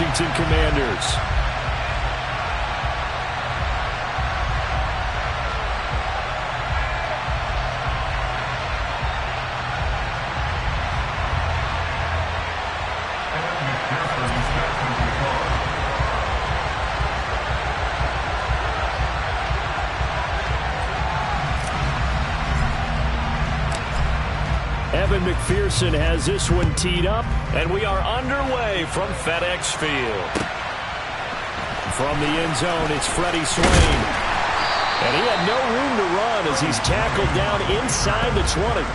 Washington Commanders. Evan McPherson has this one teed up, and we are underway from FedEx Field. From the end zone, it's Freddie Swain. And he had no room to run as he's tackled down inside the 20.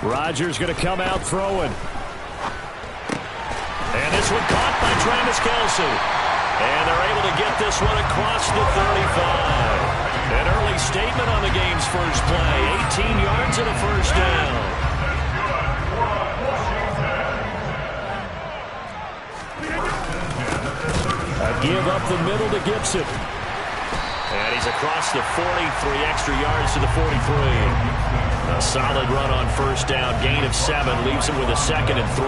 Rodgers going to come out throwing. And this one caught by Travis Kelce. And they're able to get this one across the 35. An early statement on the game's first play. 18 yards and a first down. A give up the middle to Gibson. And he's across the 43 extra yards to the 43. A solid run on first down. Gain of 7 leaves him with a 2nd and 3.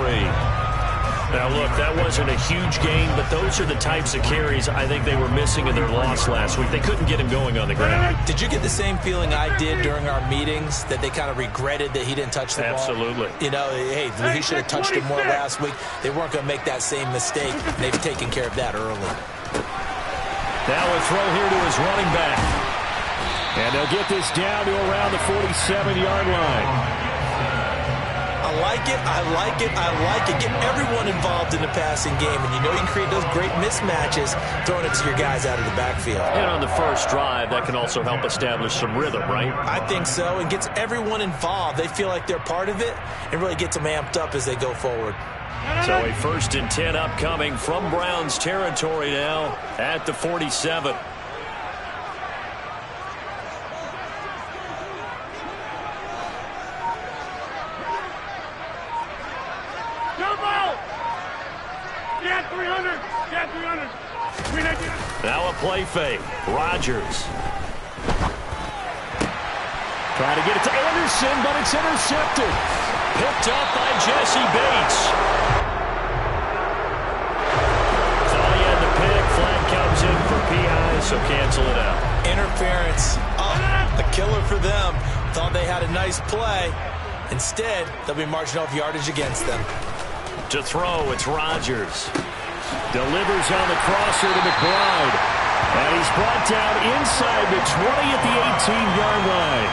Now, look, that wasn't a huge gain, but those are the types of carries I think they were missing in their loss last week. They couldn't get him going on the ground. Did you get the same feeling I did during our meetings, that they kind of regretted that he didn't touch the ball? Absolutely. You know, hey, he should have touched it more last week. They weren't going to make that same mistake. They've taken care of that early. Now a throw here to his running back. And they'll get this down to around the 47-yard line. I like it, I like it, I like it. Get everyone involved in the passing game, and you know you can create those great mismatches throwing it to your guys out of the backfield. And on the first drive, that can also help establish some rhythm, right? I think so, and gets everyone involved. They feel like they're part of it, and really gets them amped up as they go forward. So a 1st and 10 upcoming from Browns territory now at the 47. Now a play fake. Rodgers. Trying to get it to Anderson, but it's intercepted. Picked up by Jesse Bates. Thought he had the pick. Flag comes in for PI, so cancel it out. Interference. Oh, a killer for them. Thought they had a nice play. Instead, they'll be marching off yardage against them. To throw, it's Rodgers. Delivers on the crosser to McBride. And he's brought down inside the 20 at the 18-yard line.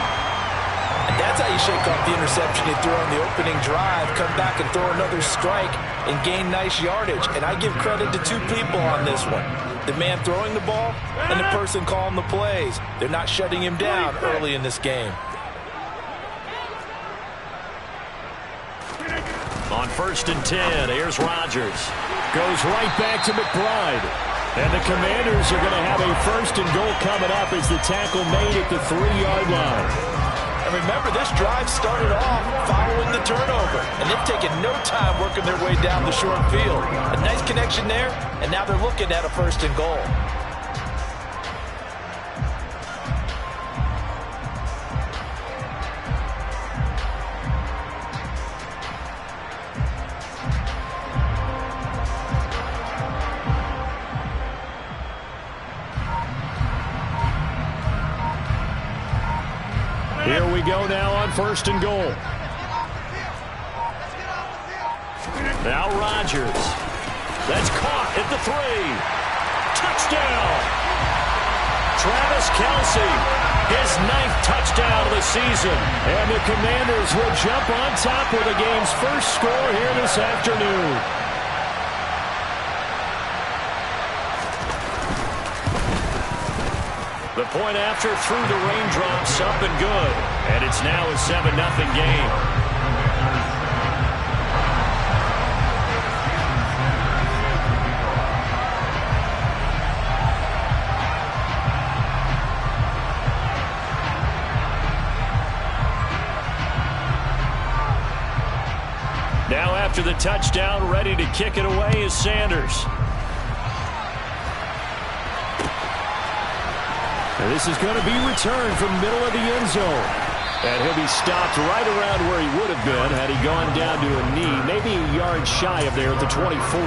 And that's how you shake off the interception you threw on the opening drive. Come back and throw another strike and gain nice yardage. And I give credit to 2 people on this one. The man throwing the ball and the person calling the plays. They're not shutting him down early in this game. On 1st and 10, here's Rodgers. Goes right back to McBride. And the Commanders are going to have a 1st and goal coming up as the tackle made at the 3-yard line. And remember, this drive started off following the turnover. And they've taken no time working their way down the short field. A nice connection there, and now they're looking at a 1st and goal. Here we go now on 1st and goal. Now Rodgers. That's caught at the 3. Touchdown. Travis Kelce, his 9th touchdown of the season. And the Commanders will jump on top with the game's first score here this afternoon. The point after through the raindrops, up and good. And it's now a 7-0 game. Now after the touchdown, ready to kick it away is Sanders. And this is going to be returned from middle of the end zone. And he'll be stopped right around where he would have been had he gone down to a knee, maybe a yard shy of there at the 24.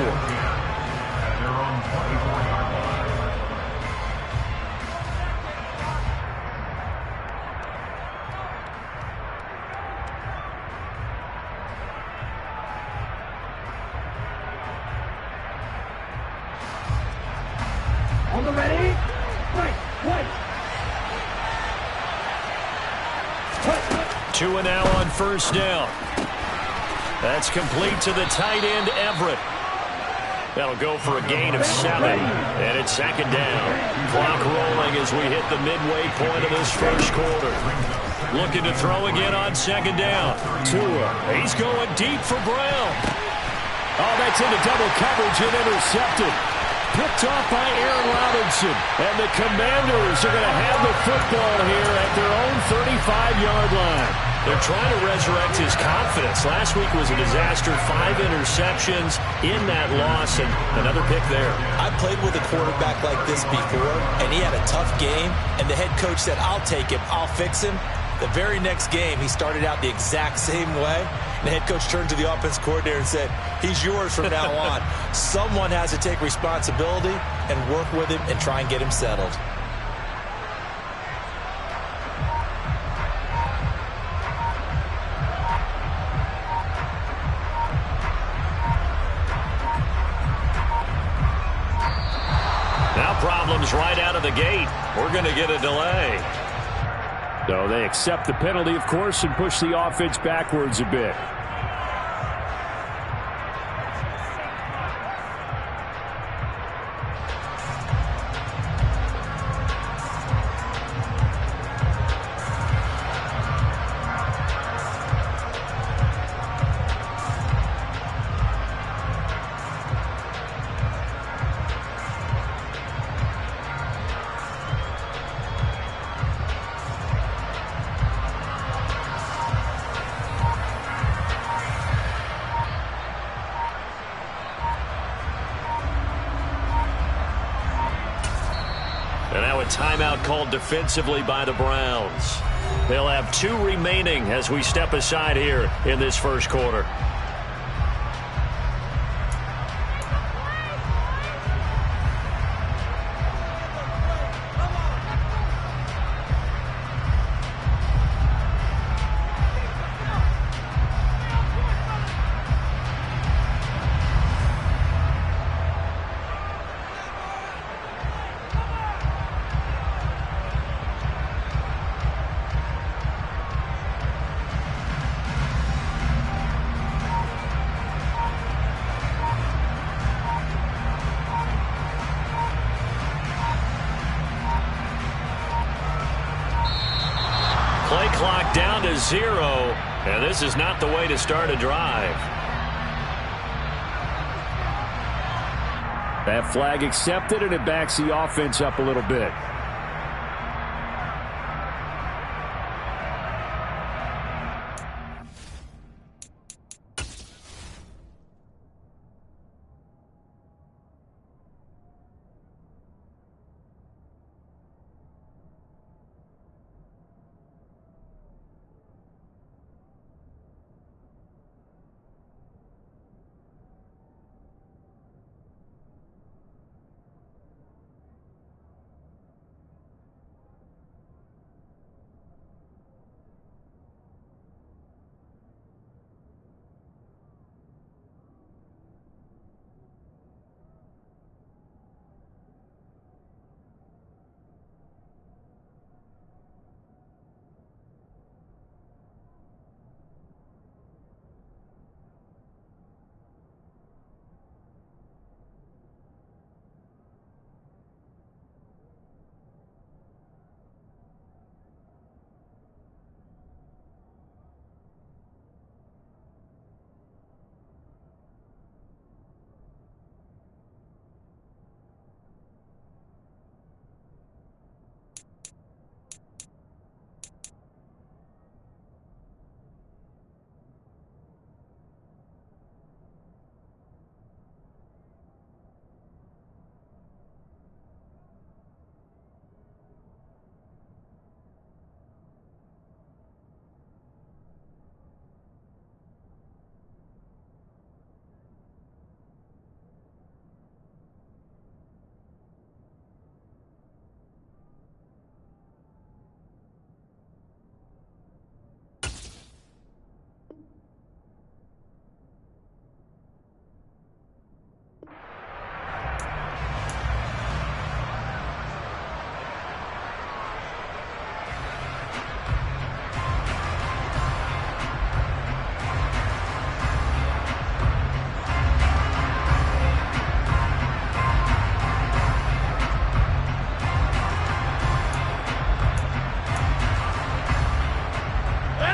On the ready? Wait. Two and now on first down. That's complete to the tight end, Everett. That'll go for a gain of 7. And it's second down. Clock rolling as we hit the midway point of this first quarter. Looking to throw again on second down. Tua. He's going deep for Brown. Oh, that's into double coverage and intercepted. Picked off by Aaron Robinson. And the Commanders are going to have the football here at their own 35-yard line. They're trying to resurrect his confidence. Last week was a disaster. 5 interceptions in that loss, and another pick there. I played with a quarterback like this before, and he had a tough game, and the head coach said, I'll take him, I'll fix him. The very next game, he started out the exact same way. The head coach turned to the offense coordinator and said, he's yours from now on. Someone has to take responsibility and work with him and try and get him settled. Now problems right out of the gate. We're going to get a delay. So they accept the penalty, of course, and push the offense backwards a bit. And now a timeout called defensively by the Browns. They'll have 2 remaining as we step aside here in this first quarter. Play clock down to 0, and this is not the way to start a drive. That flag accepted, and it backs the offense up a little bit.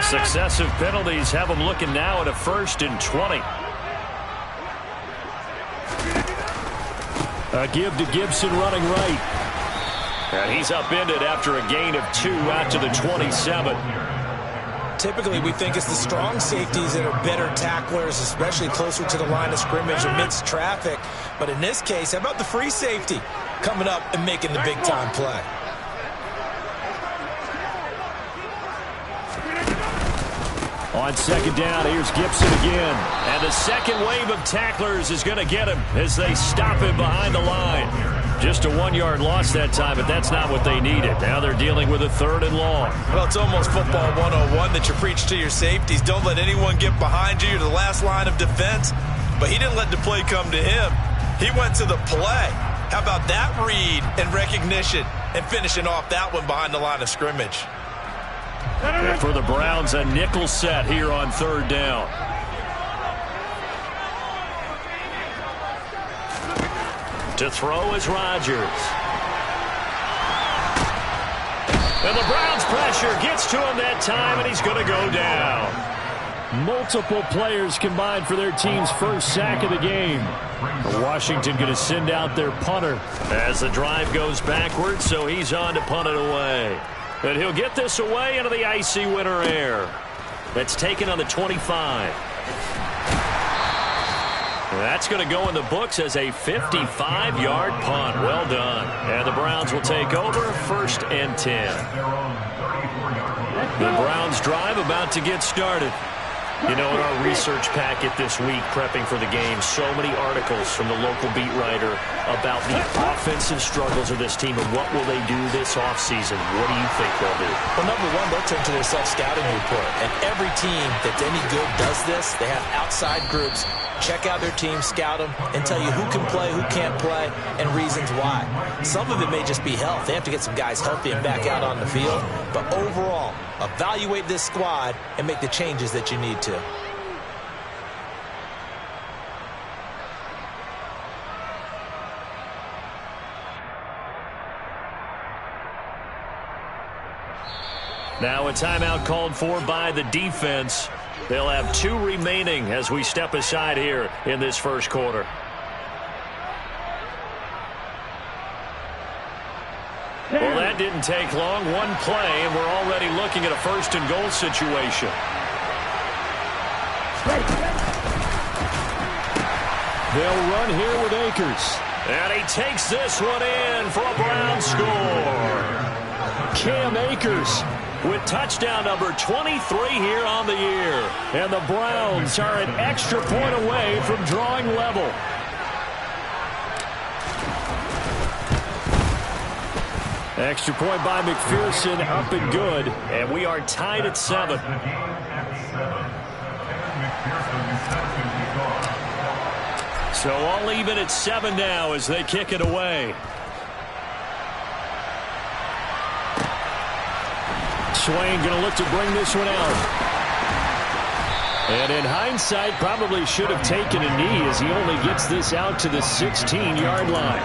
Successive penalties have them looking now at a 1st and 20. A give to Gibson running right. And he's upended after a gain of 2 out to the 27. Typically, we think it's the strong safeties that are better tacklers, especially closer to the line of scrimmage amidst traffic. But in this case, how about the free safety coming up and making the big-time play? On 2nd down, here's Gibson again. And the second wave of tacklers is going to get him as they stop him behind the line. Just a 1-yard loss that time, but that's not what they needed. Now they're dealing with a 3rd and long. Well, it's almost football 101 that you preach to your safeties. Don't let anyone get behind you. You're the last line of defense. But he didn't let the play come to him. He went to the play. How about that read and recognition and finishing off that one behind the line of scrimmage? And for the Browns, a nickel set here on 3rd down. To throw is Rodgers. And the Browns pressure gets to him that time, and he's going to go down. Multiple players combined for their team's first sack of the game. Washington going to send out their punter as the drive goes backwards, so he's on to punt it away. And he'll get this away into the icy winter air. That's taken on the 25. That's going to go in the books as a 55-yard punt. Well done. And the Browns will take over 1st and 10. The Browns drive about to get started. You know, in our research packet this week, prepping for the game, so many articles from the local beat writer about the offensive struggles of this team and what will they do this offseason. What do you think they'll do? Well, number one, they'll turn to their self-scouting report. And every team that's any good does this. They have outside groups. Check out their team, scout them, and tell you who can play, who can't play, and reasons why. Some of it may just be health. They have to get some guys healthy and back out on the field. But overall, evaluate this squad and make the changes that you need to. Now a timeout called for by the defense. They'll have 2 remaining as we step aside here in this first quarter. Well, that didn't take long. 1 play, and we're already looking at a 1st and goal situation. They'll run here with Akers. And he takes this one in for a Brown score. Cam Akers with touchdown number 23 here on the year. And the Browns are an extra point away from drawing level. Extra point by McPherson, up and good. And we are tied at 7. So all even at 7 now as they kick it away. Swain going to look to bring this one out. And in hindsight, probably should have taken a knee as he only gets this out to the 16-yard line.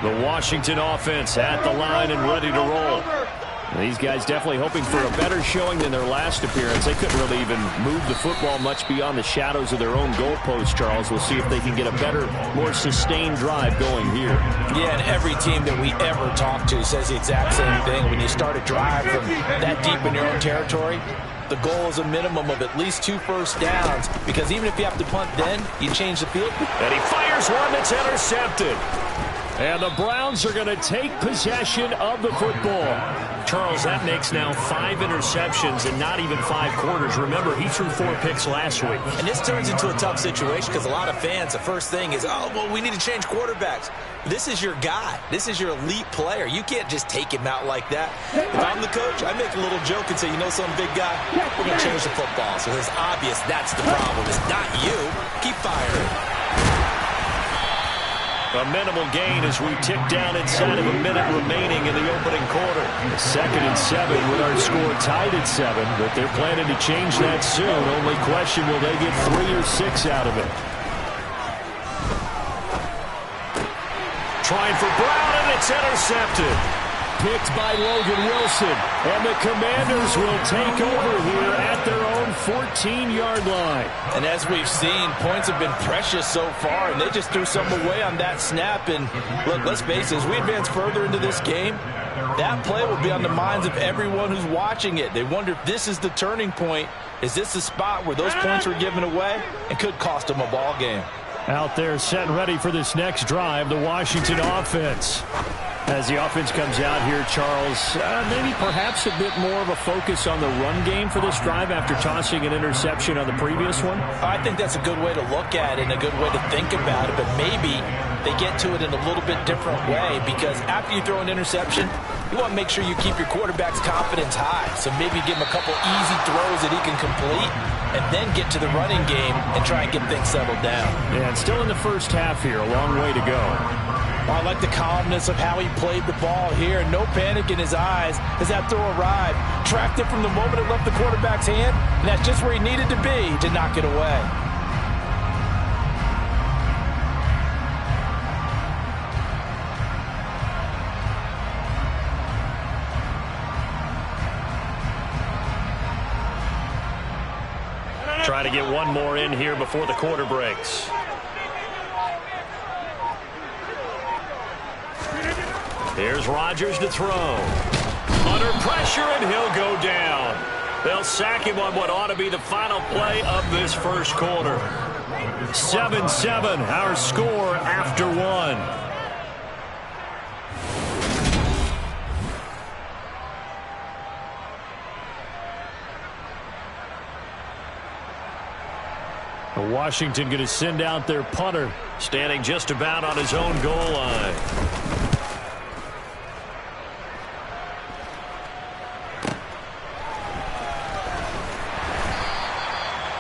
The Washington offense at the line and ready to roll. These guys definitely hoping for a better showing than their last appearance. They couldn't really even move the football much beyond the shadows of their own goalpost, Charles. We'll see if they can get a better, more sustained drive going here. Yeah, and every team that we ever talk to says the exact same thing. When you start a drive from that deep in your own territory, the goal is a minimum of at least 2 first downs, because even if you have to punt then, you change the field. And he fires one that's intercepted. And the Browns are going to take possession of the football. Charles, that makes now 5 interceptions and not even 5 quarters. Remember, he threw 4 picks last week. And this turns into a tough situation because a lot of fans, the first thing is, oh, well, we need to change quarterbacks. This is your guy. This is your elite player. You can't just take him out like that. If I'm the coach, I make a little joke and say, you know some big guy, we're going to change the football. So it's obvious that's the problem. It's not you. Keep firing. A minimal gain as we tick down inside of a minute remaining in the opening quarter. 2nd and 7 with our score tied at 7, but they're planning to change that soon. Only question, will they get 3 or 6 out of it? Trying for Brown, and it's intercepted. Picked by Logan Wilson, and the Commanders will take over here at their own 14-yard line. And as we've seen, points have been precious so far, and they just threw some away on that snap. And look, let's face it, as we advance further into this game, that play will be on the minds of everyone who's watching it. They wonder if this is the turning point. Is this the spot where those points were given away and could cost them a ball game? Out there set and ready for this next drive, the Washington offense. As the offense comes out here, Charles, maybe perhaps a bit more of a focus on the run game for this drive after tossing an interception on the previous one? I think that's a good way to look at it and a good way to think about it, but maybe they get to it in a little bit different way, because after you throw an interception, you want to make sure you keep your quarterback's confidence high. So maybe give him a couple easy throws that he can complete and then get to the running game and try and get things settled down. Yeah, and still in the first half here, a long way to go. I like the calmness of how he played the ball here. No panic in his eyes as that throw arrived. Tracked it from the moment it left the quarterback's hand, and that's just where he needed to be to knock it away. Try to get one more in here before the quarter breaks. Here's Rodgers to throw. Under pressure, and he'll go down. They'll sack him on what ought to be the final play of this first quarter. 7-7, our score after one. Washington going to send out their punter. Standing just about on his own goal line.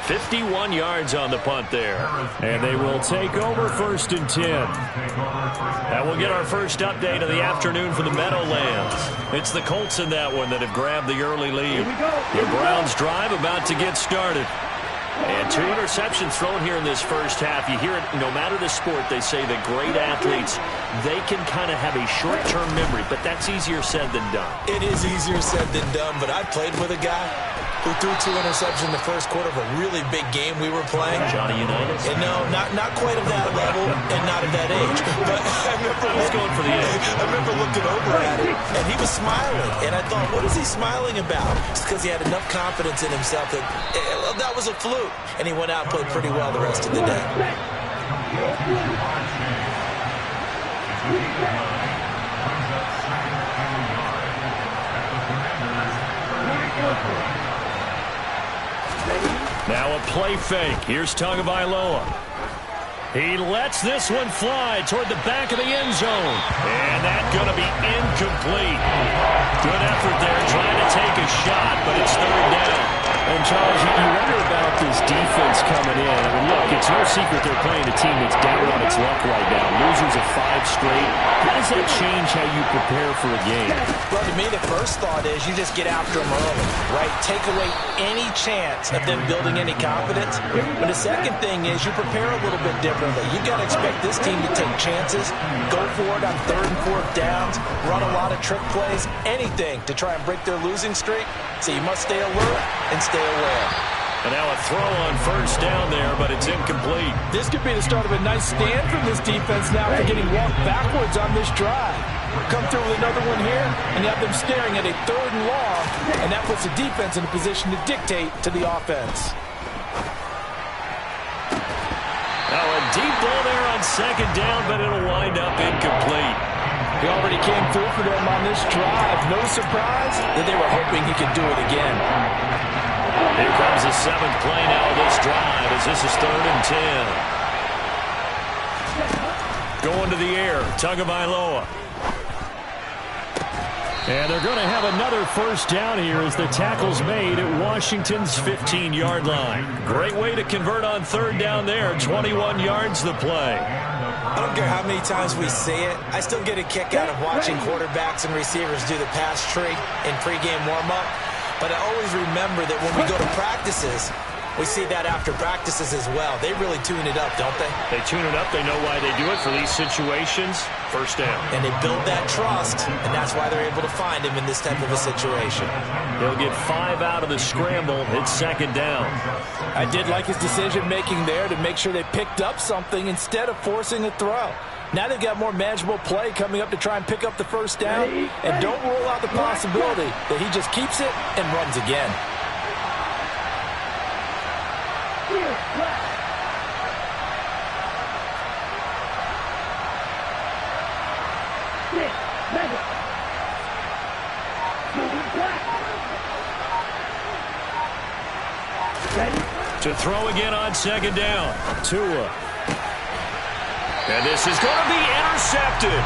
.51 yards on the punt there. And they will take over 1st and 10. And we'll get our first update of the afternoon for the Meadowlands. It's the Colts in that one that have grabbed the early lead. The Browns drive about to get started. And 2 interceptions thrown here in this first half. You hear it, no matter the sport, they say that great athletes, they can kind of have a short-term memory, but that's easier said than done. It is easier said than done, but I played with a guy who threw 2 interceptions in the first quarter of a really big game we were playing. Johnny Unitas? And no, not quite of that level and not of that age. But I remember he's going for the age. I remember looking over at him, and he was smiling. And I thought, what is he smiling about? It's because he had enough confidence in himself that that was a fluke. And he went out and played pretty well the rest of the day. Now a play fake. Here's Tagovailoa. He lets this one fly toward the back of the end zone. And that's going to be incomplete. Good effort there trying to take a shot, but it's 3rd down. And, Charles, you wonder about this defense coming in. I mean, look, it's no secret they're playing a team that's down on its luck right now. Losers of 5 straight. How does that change how you prepare for a game? Well, to me, the first thought is you just get after them early, right? Take away any chance of them building any confidence. But the second thing is you prepare a little bit differently. You got to expect this team to take chances, go for it on 3rd and 4th downs, run a lot of trick plays, anything to try and break their losing streak. So you must stay alert and stay aware. And now a throw on 1st down there, but it's incomplete. This could be the start of a nice stand from this defense now for getting walked backwards on this drive. Come through with another one here, and you have them staring at a 3rd and long, and that puts the defense in a position to dictate to the offense. Now a deep ball there on 2nd down, but it'll wind up incomplete. He already came through for them on this drive. No surprise that they were hoping he could do it again. Here comes the 7th play now of this drive as this is 3rd and 10. Going to the air, Tagovailoa. And they're going to have another first down here as the tackle's made at Washington's 15-yard line. Great way to convert on third down there. 21 yards the play. I don't care how many times we say it. I still get a kick out of watching quarterbacks and receivers do the pass tree in pregame warm-up. But I always remember that when we go to practices, we see that after practices as well. They really tune it up, don't they? They tune it up. They know why they do it for these situations. First down. And they build that trust, and that's why they're able to find him in this type of a situation. He'll get 5 out of the scramble. It's second down. I did like his decision-making there to make sure they picked up something instead of forcing a throw. Now they've got more manageable play coming up to try and pick up the first down, and don't rule out the possibility that he just keeps it and runs again. To throw again on second down. Tua. And this is going to be intercepted.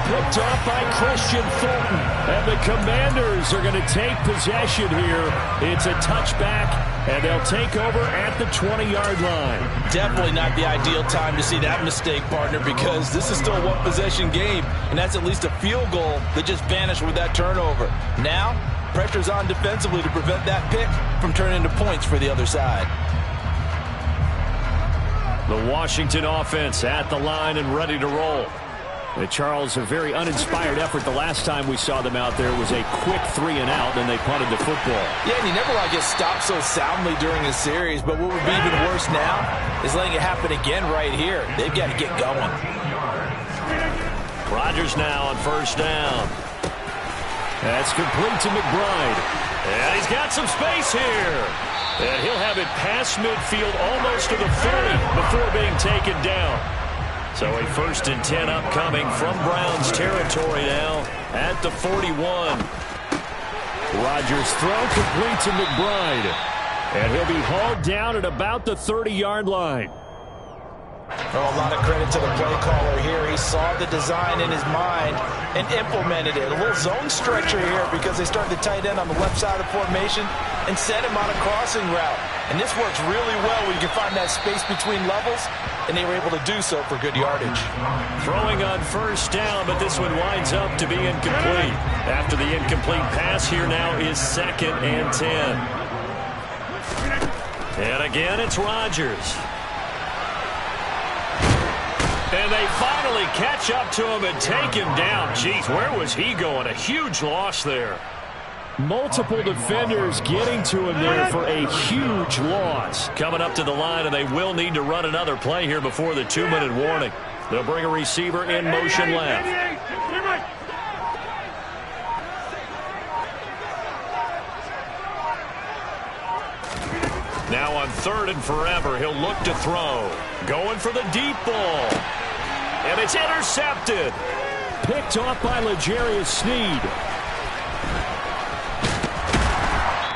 Picked off by Christian Fulton. And the Commanders are going to take possession here. It's a touchback, and they'll take over at the 20-yard line. Definitely not the ideal time to see that mistake, partner, because this is still a one-possession game, and that's at least a field goal that just vanished with that turnover. Now, pressure's on defensively to prevent that pick from turning into points for the other side. The Washington offense at the line and ready to roll. Charles, a very uninspired effort. The last time we saw them out there was a quick 3-and-out, and they punted the football. Yeah, and you never want to get stopped so soundly during a series, but what would be even worse now is letting it happen again right here. They've got to get going. Rodgers now on first down. That's complete to McBride. And he's got some space here. And he'll have it past midfield almost to the 30 before being taken down. So a 1st and 10 upcoming from Browns territory now at the 41. Rodgers throw complete to McBride. And he'll be hauled down at about the 30-yard line. Oh, a lot of credit to the play caller here. He saw the design in his mind and implemented it. A little zone stretcher here because they started the tight end on the left side of the formation and set him on a crossing route. And this works really well when you can find that space between levels, and they were able to do so for good yardage. Throwing on first down, but this one winds up to be incomplete. After the incomplete pass, here now is 2nd and 10. And again, it's Rodgers. And they finally catch up to him and take him down. Jeez, where was he going? A huge loss there. Multiple defenders getting to him there for a huge loss. Coming up to the line, and they will need to run another play here before the 2-minute warning. They'll bring a receiver in motion left. Now on 3rd and forever, he'll look to throw. Going for the deep ball. And it's intercepted. Picked off by L'Jarius Sneed.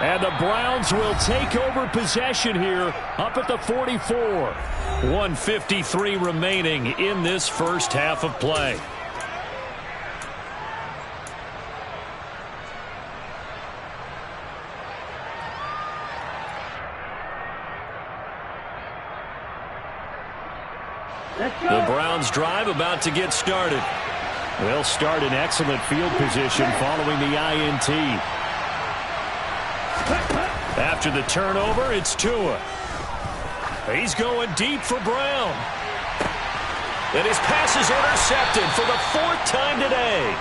And the Browns will take over possession here up at the 44. 1:53 remaining in this first half of play. The Browns drive about to get started. They'll start in excellent field position following the INT. After the turnover, it's Tua. He's going deep for Brown. And his pass is intercepted for the 4th time today.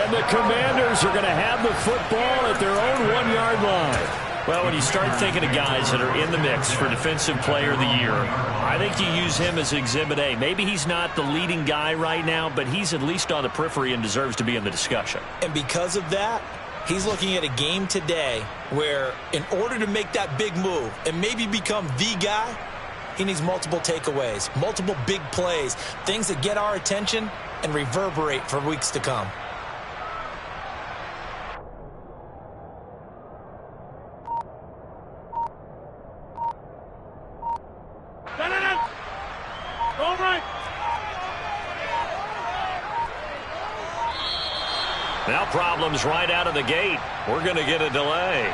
And the Commanders are going to have the football at their own 1-yard line. Well, when you start thinking of guys that are in the mix for Defensive Player of the Year, I think you use him as Exhibit A. Maybe he's not the leading guy right now, but he's at least on the periphery and deserves to be in the discussion. And because of that, he's looking at a game today where in order to make that big move and maybe become the guy, he needs multiple takeaways, multiple big plays, things that get our attention and reverberate for weeks to come. Now problems right out of the gate. We're going to get a delay.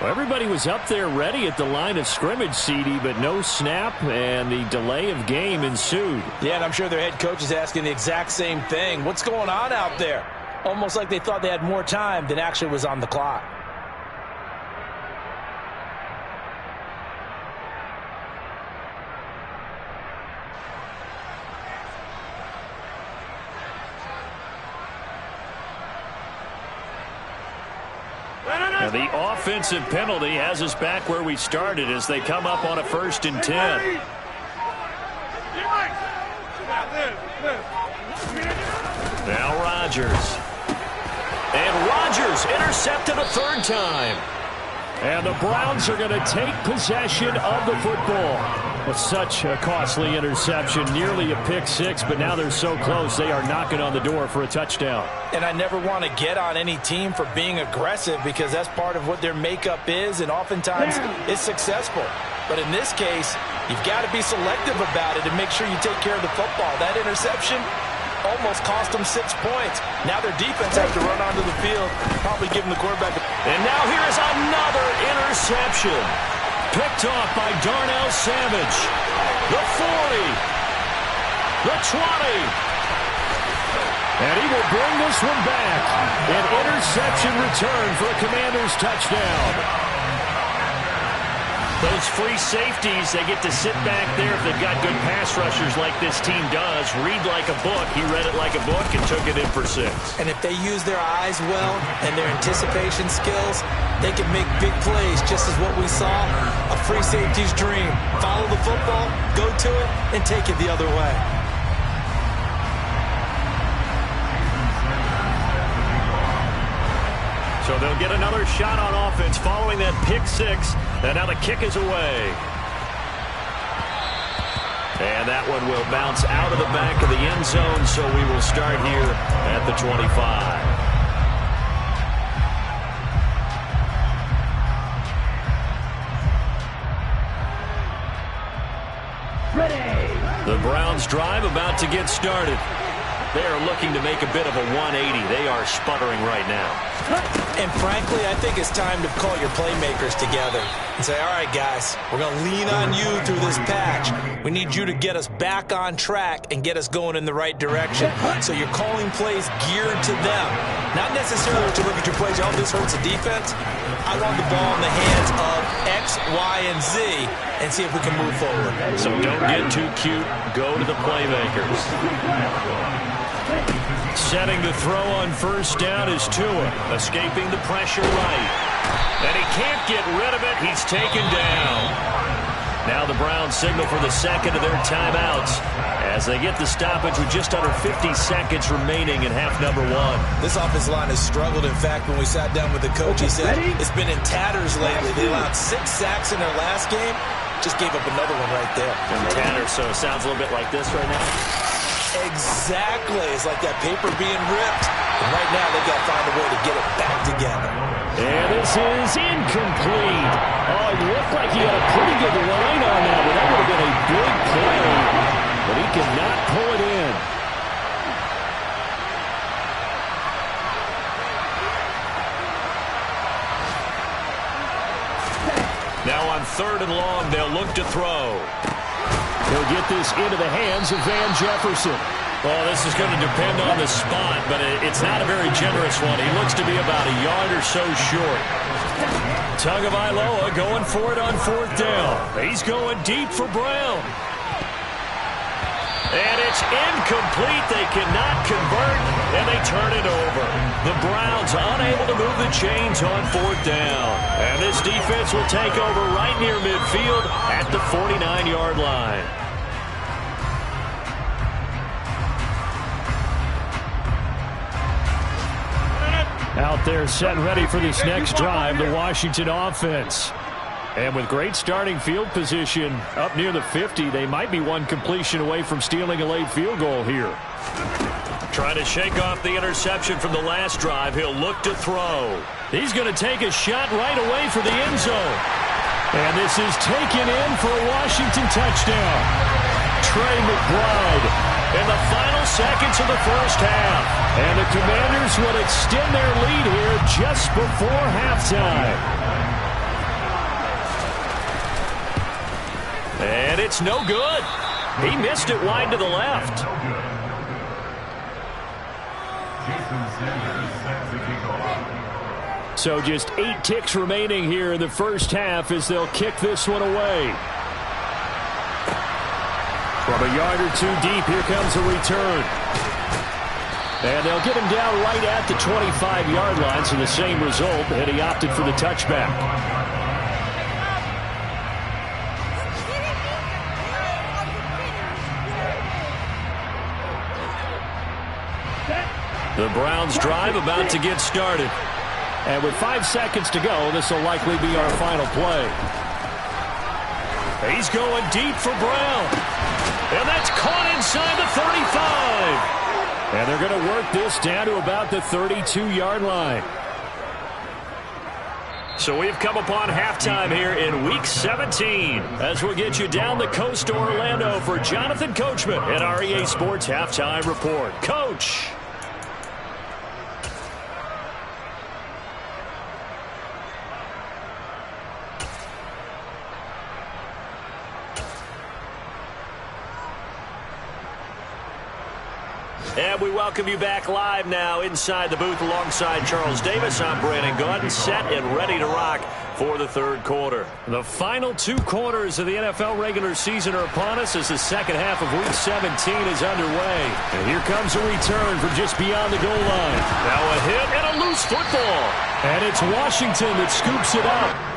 Well, everybody was up there ready at the line of scrimmage, CD, but no snap, and the delay of game ensued. Yeah, and I'm sure their head coach is asking the exact same thing. What's going on out there? Almost like they thought they had more time than actually was on the clock. Now the offensive penalty has us back where we started as they come up on a 1st and 10. Now Rodgers. And Rodgers intercepted a 3rd time. And the Browns are going to take possession of the football. With such a costly interception, nearly a pick 6, but now they're so close they are knocking on the door for a touchdown. And I never want to get on any team for being aggressive because that's part of what their makeup is, and oftentimes it's successful. But in this case, you've got to be selective about it and make sure you take care of the football. That interception almost cost them 6 points. Now their defense has to run onto the field, probably giving the quarterback. And now here is another interception. Picked off by Darnell Savage. The 40. The 20. And he will bring this one back. An interception return for a Commanders touchdown. Those free safeties, they get to sit back there if they've got good pass rushers like this team does. Read like a book. He read it like a book and took it in for 6. And if they use their eyes well and their anticipation skills, they can make big plays, just as what we saw, a free safety's dream. Follow the football, go to it, and take it the other way. So they'll get another shot on offense following that pick 6. And now the kick is away. And that one will bounce out of the back of the end zone, so we will start here at the 25. Ready. The Browns drive about to get started. They are looking to make a bit of a 180. They are sputtering right now. And frankly, I think it's time to call your playmakers together and say, all right, guys, we're going to lean on you through this patch. We need you to get us back on track and get us going in the right direction. So you're calling plays geared to them. Not necessarily to look at your plays, oh, this hurts the defense. I want the ball in the hands of X, Y, and Z and see if we can move forward. So don't get too cute. Go to the playmakers. Setting the throw on 1st down is Tua. Escaping the pressure right. And he can't get rid of it. He's taken down. Now the Browns signal for the 2nd of their timeouts as they get the stoppage with just under 50 seconds remaining in half number 1. This offensive line has struggled. In fact, when we sat down with the coach, he said it's been in tatters lately. They allowed 6 sacks in their last game. Just gave up another one right there. In tatters, so it sounds a little bit like this right now. Exactly. It's like that paper being ripped. And right now, they've got to find a way to get it back together. And this is incomplete. Oh, it looked like he had a pretty good line on that, but that would have been a big play. But he cannot pull it in. Now on 3rd and long, they'll look to throw. He'll get this into the hands of Van Jefferson. Well, this is going to depend on the spot, but it's not a very generous one. He looks to be about a yard or so short. Tagovailoa going for it on 4th down. He's going deep for Brown. And it's incomplete. They cannot convert, and they turn it over. The Browns unable to move the chains on 4th down. And this defense will take over right near midfield at the 49-yard line. Out there set ready for this next drive, the Washington offense. And with great starting field position up near the 50, they might be one completion away from stealing a late field goal here. Trying to shake off the interception from the last drive. He'll look to throw. He's going to take a shot right away for the end zone. And this is taken in for a Washington touchdown. Trey McBride. in the final seconds of the first half. And the Commanders will extend their lead here just before halftime. And it's no good. He missed it wide to the left. So just 8 ticks remaining here in the first half as they'll kick this one away. From a yard or two deep, here comes a return. And they'll get him down right at the 25-yard line, so the same result, and he opted for the touchback. The Browns drive about to get started. And with 5 seconds to go, this will likely be our final play. He's going deep for Brown. And that's caught inside the 35. And they're going to work this down to about the 32-yard line. So we've come upon halftime here in Week 17 as we'll get you down the coast to Orlando for Jonathan Coachman at our EA Sports Halftime Report. Coach. And we welcome you back live now inside the booth alongside Charles Davis. I'm Brandon Gaudin, set and ready to rock for the third quarter. The final 2 quarters of the NFL regular season are upon us as the second half of Week 17 is underway. And here comes a return from just beyond the goal line. Now a hit and a loose football. And it's Washington that scoops it up.